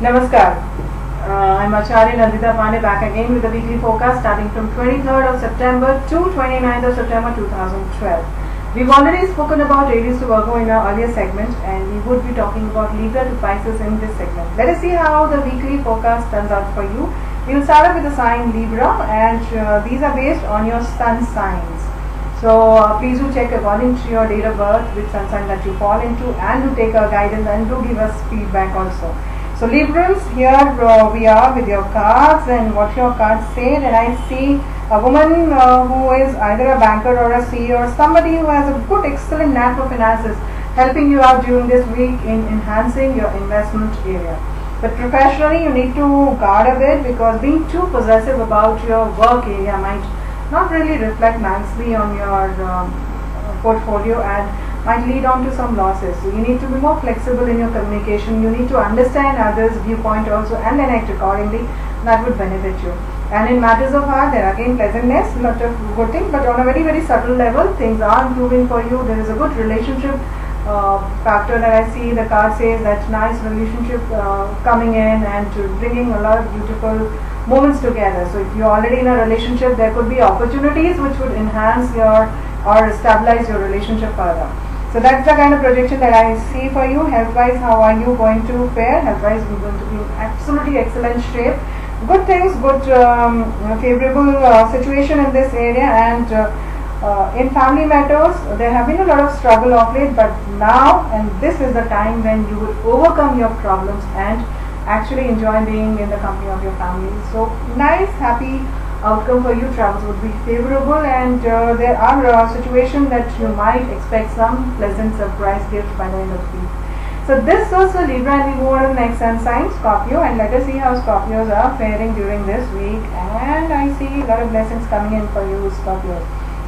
Namaskar. I'm Acharya Nandita Pandey back again with the weekly forecast starting from 23rd of September to 29th of September 2012. We've already spoken about Aries to Virgo in our earlier segment, and we would be talking about Libra to Pisces in this segment. Let us see how the weekly forecast turns out for you. We'll start off with the sign Libra, and these are based on your sun signs. So please do check according to your date of birth which sun sign that you fall into, and do take our guidance and do give us feedback also. So Librans, here we are with your cards, and what your cards say. Then I see a woman who is either a banker or a CEO, or somebody who has a good excellent knack for finances, helping you out during this week in enhancing your investment area. But professionally you need to guard a bit, because being too possessive about your work area might not really reflect nicely on your portfolio and might lead on to some losses. So you need to be more flexible in your communication. You need to understand others' viewpoint also and then act accordingly. That would benefit you. And in matters of heart, there are again pleasantness, lot of good things, but on a very very subtle level, things are improving for you. There is a good relationship factor that I see. The card says that nice relationship coming in and bringing a lot of beautiful moments together. So if you're already in a relationship, there could be opportunities which would enhance your or stabilize your relationship further. So that's the kind of projection that I see for you. Health-wise, how are you going to fare? Health-wise, we're going to be in absolutely excellent shape. Good things, good favorable situation in this area, and in family matters, there have been a lot of struggle of late, but now, and this is the time when you would overcome your problems and actually enjoy being in the company of your family. So nice, happy outcome for you. Travels would be favorable, and there are situations that you might expect some pleasant surprise gift by the end of the week. So this was for Libra, and we move on to the next sun sign, Scorpio, and let us see how Scorpios are faring during this week. And I see a lot of blessings coming in for you, Scorpios.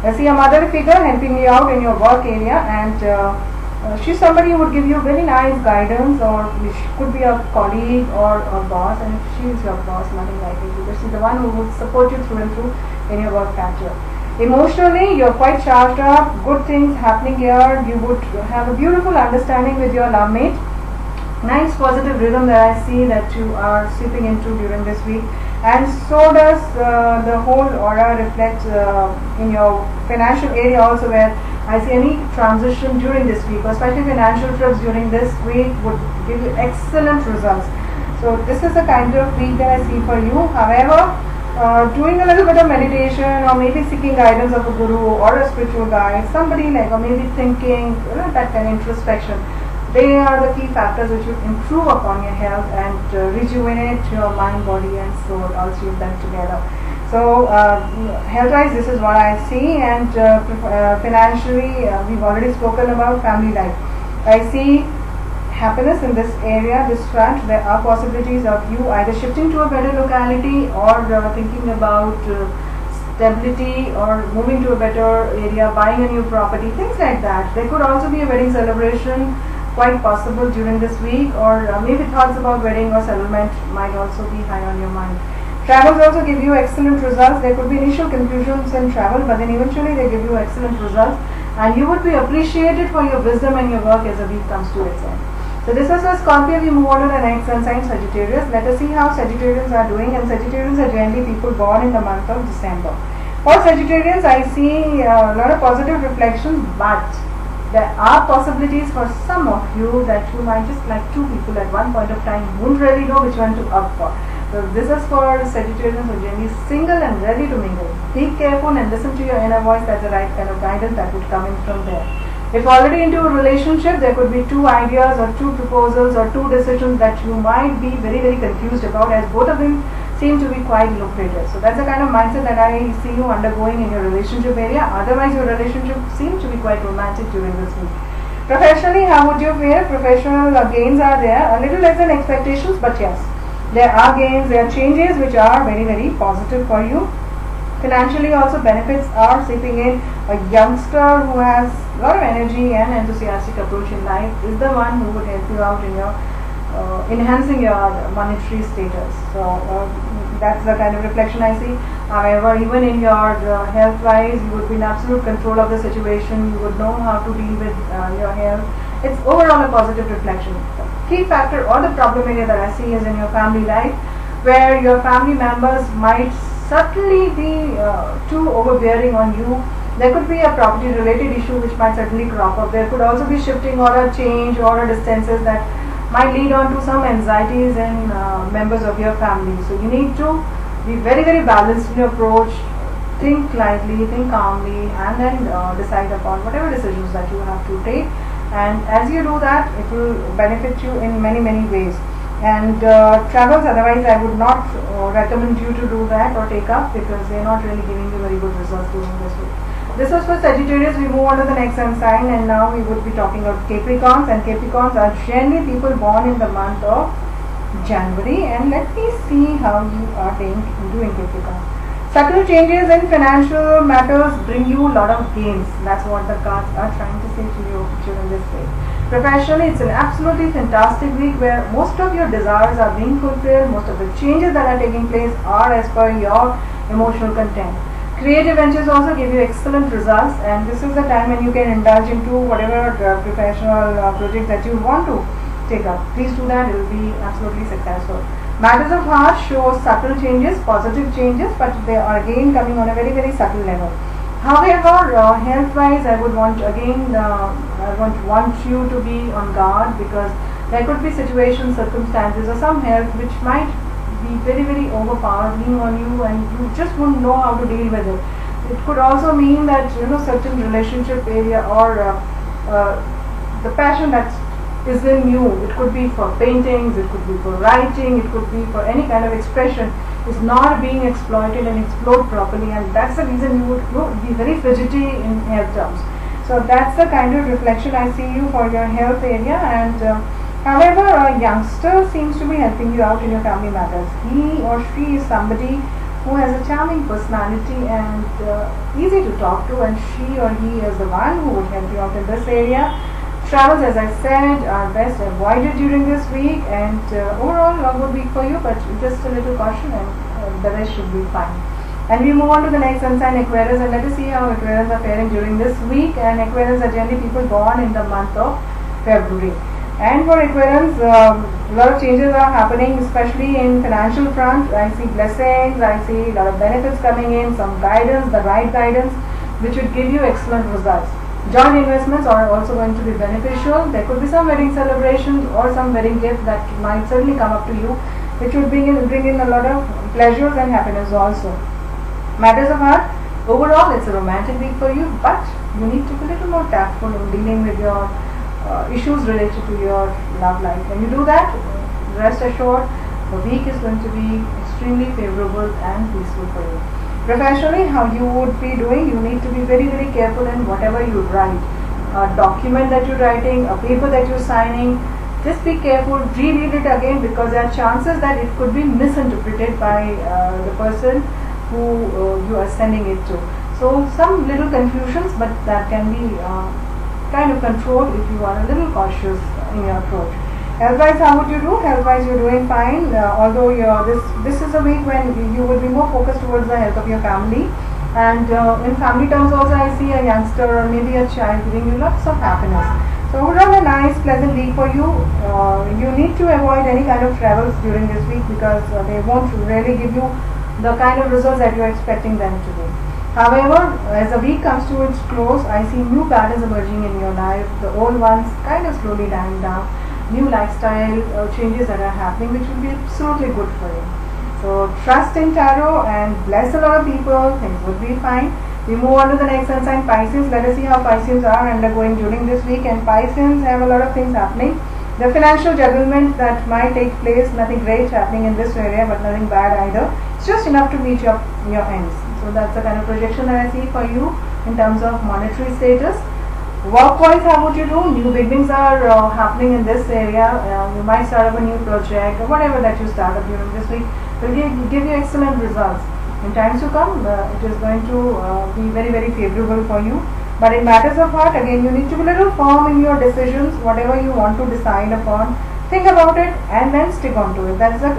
I see a mother figure helping you out in your work area, and she's somebody who would give you very nice guidance, or she could be a colleague or a boss, and if she is your boss, nothing like it, because she's the one who would support you through and through in your work factor. Emotionally, you're quite charged up, good things happening here. You would have a beautiful understanding with your love mate. Nice positive rhythm that I see that you are slipping into during this week, and so does the whole aura reflect in your financial area also, where I see any transition during this week, especially financial trips during this week would give you excellent results. So this is the kind of week that I see for you. However, doing a little bit of meditation, or maybe seeking guidance of a guru or a spiritual guide, somebody like, or maybe thinking, that kind of introspection, they are the key factors which will improve upon your health and rejuvenate your mind, body and soul, all three of them together. So health-wise, this is what I see, and financially, we've already spoken about family life. I see happiness in this area, this front. There are possibilities of you either shifting to a better locality, or thinking about stability, or moving to a better area, buying a new property, things like that. There could also be a wedding celebration, quite possible during this week, or maybe thoughts about wedding or settlement might also be high on your mind. Travels also give you excellent results. There could be initial confusions in travel, but then eventually they give you excellent results, and you would be appreciated for your wisdom and your work as the week comes to its end. So this was for Scorpio. We move on to the next sun sign, Sagittarius. Let us see how Sagittarians are doing, and Sagittarians are generally people born in the month of December. For Sagittarians, I see a lot of positive reflections, but there are possibilities for some of you that you might just like two people at one point of time, won't really know which one to opt for. So this is for Sagittarians who are generally single and ready to mingle. Be careful and listen to your inner voice. That's the right kind of guidance that would come in from there. If already into a relationship, there could be two ideas or two proposals or two decisions that you might be very very confused about, as both of them seem to be quite lucrative. So that's the kind of mindset that I see you undergoing in your relationship area. Otherwise, your relationship seems to be quite romantic during this week. Professionally, how would you fare? Professional gains are there, a little less than expectations, but yes, there are gains, there are changes which are very very positive for you. Financially also, benefits are seeping in. A youngster who has a lot of energy and enthusiastic approach in life is the one who would help you out in your enhancing your monetary status. So that's the kind of reflection I see. However, even in your health wise, you would be in absolute control of the situation. You would know how to deal with your health, It's overall a positive reflection. The key factor or the problem area that I see is in your family life, where your family members might certainly be too overbearing on you. There could be a property related issue which might certainly crop up. There could also be shifting or a change or a distances that might lead on to some anxieties in members of your family. So you need to be very, very balanced in your approach. Think lightly, think calmly, and then decide upon whatever decisions that you have to take. And as you do that, it will benefit you in many, many ways. And travels, otherwise I would not recommend you to do that or take up, because they are not really giving you very good results during this week. This was for Sagittarius. We move on to the next sun sign, and now we would be talking about Capricorns. And Capricorns are generally people born in the month of January. And let me see how you are doing Capricorn. Subtle changes in financial matters bring you a lot of gains. That's what the cards are trying to say to you during this week. Professionally, it's an absolutely fantastic week where most of your desires are being fulfilled. Most of the changes that are taking place are as per your emotional content. Creative ventures also give you excellent results, and this is the time when you can indulge into whatever professional project that you want to take up. Please do that, it will be absolutely successful. Matters of heart show subtle changes, positive changes, but they are again coming on a very, very subtle level. However, health-wise, I would want you to be on guard, because there could be situations, circumstances, or some health which might be very, very overpowering on you, and you just won't know how to deal with it. It could also mean that certain relationship area or the passion that is in you, it could be for paintings, it could be for writing, it could be for any kind of expression, is not being exploited and explored properly, and that's the reason you would be very fidgety in health terms. So that's the kind of reflection I see you for your health area. And however, a youngster seems to be helping you out in your family matters. He or she is somebody who has a charming personality and easy to talk to, and she or he is the one who would help you out in this area. Travels, as I said, are best avoided during this week, and overall a good week for you, but just a little caution, and the rest should be fine. And we move on to the next sun sign, Aquarius, and let us see how Aquarians are faring during this week. And Aquarians are generally people born in the month of February. And for Aquarians, a lot of changes are happening, especially in financial front. I see blessings, I see a lot of benefits coming in, some guidance, the right guidance, which would give you excellent results. Joint investments are also going to be beneficial. There could be some wedding celebrations or some wedding gift that might certainly come up to you, which would bring in a lot of pleasures and happiness also. Matters of heart, overall it's a romantic week for you, but you need to be a little more tactful in dealing with your issues related to your love life. When you do that, rest assured, the week is going to be extremely favorable and peaceful for you. Professionally, how you would be doing, you need to be very, very careful in whatever you write. A document that you're writing, a paper that you're signing, just be careful, reread it again, because there are chances that it could be misinterpreted by the person who you are sending it to. So some little confusions, but that can be kind of controlled if you are a little cautious in your approach. Health-wise, how would you do? Health-wise, you're doing fine. Although this is a week when you would be more focused towards the health of your family. And in family terms also, I see a youngster or maybe a child giving you lots of happiness. So overall, a nice, pleasant week for you. You need to avoid any kind of travels during this week, because they won't really give you the kind of results that you're expecting them to do. However, as the week comes to its close, I see new patterns emerging in your life. The old ones kind of slowly dying down. New lifestyle changes that are happening, which will be absolutely good for you. So trust in tarot and bless a lot of people. Things would be fine. We move on to the next sun sign, Pisces. Let us see how Pisces are undergoing during this week. And Pisces have a lot of things happening. The financial jugglement that might take place, nothing great happening in this area, but nothing bad either. It's just enough to meet your ends. So that's the kind of projection that I see for you in terms of monetary status. Work-wise, how would you do? New beginnings are happening in this area. You might start up a new project or whatever that you start up during this week. Will give you excellent results. In times to come, it is going to be very, very favorable for you. But in matters of heart, again, you need to be a little firm in your decisions. Whatever you want to decide upon, think about it and then stick on to it. That's the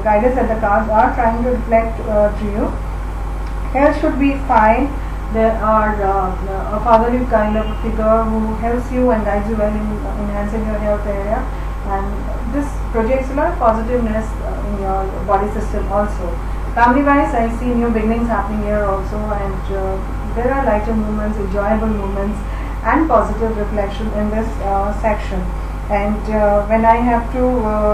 guidance that the cards are trying to reflect to you. Health should be fine. There are a fatherly kind of figure who helps you and guides you well in enhancing your health area, and this projects a lot of positiveness in your body system also. Family wise, I see new beginnings happening here also, and there are lighter movements, enjoyable movements, and positive reflection in this section. And when I have to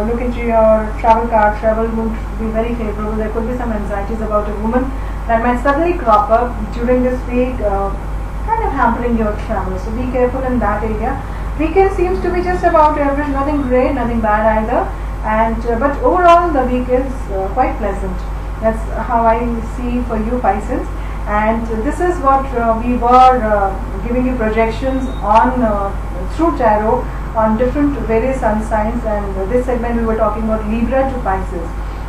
look into your travel card, travel would be very favorable. There could be some anxieties about a woman that might suddenly crop up during this week, kind of hampering your travel. So be careful in that area. Weekend seems to be just about average, nothing great, nothing bad either. And but overall, the week is quite pleasant. That's how I see for you, Pisces. And this is what we were giving you projections on through tarot on different various sun signs, and this segment we were talking about Libra to Pisces.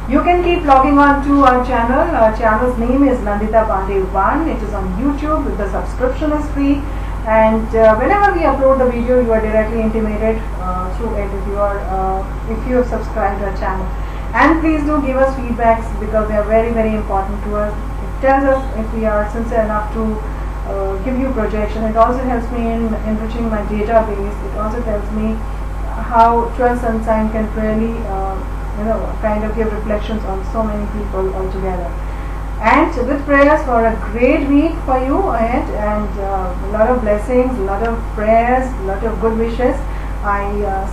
You can keep logging on to our channel. Our channel's name is Nandita Pandey 1. It is on YouTube. The subscription is free, and whenever we upload the video, you are directly intimated through it if you have subscribed to our channel. And please do give us feedbacks, because they are very, very important to us. It tells us if we are sincere enough to give you projection. It also helps me in enriching my database. It also tells me how 12 sun sign can really kind of give reflections on so many people altogether. And with prayers for a great week for you ahead, and a lot of blessings, a lot of prayers, a lot of good wishes I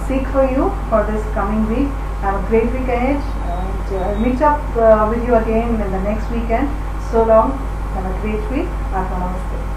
seek for you for this coming week. Have a great week ahead, and I'll meet up with you again in the next weekend. So long, have a great week. Namaste.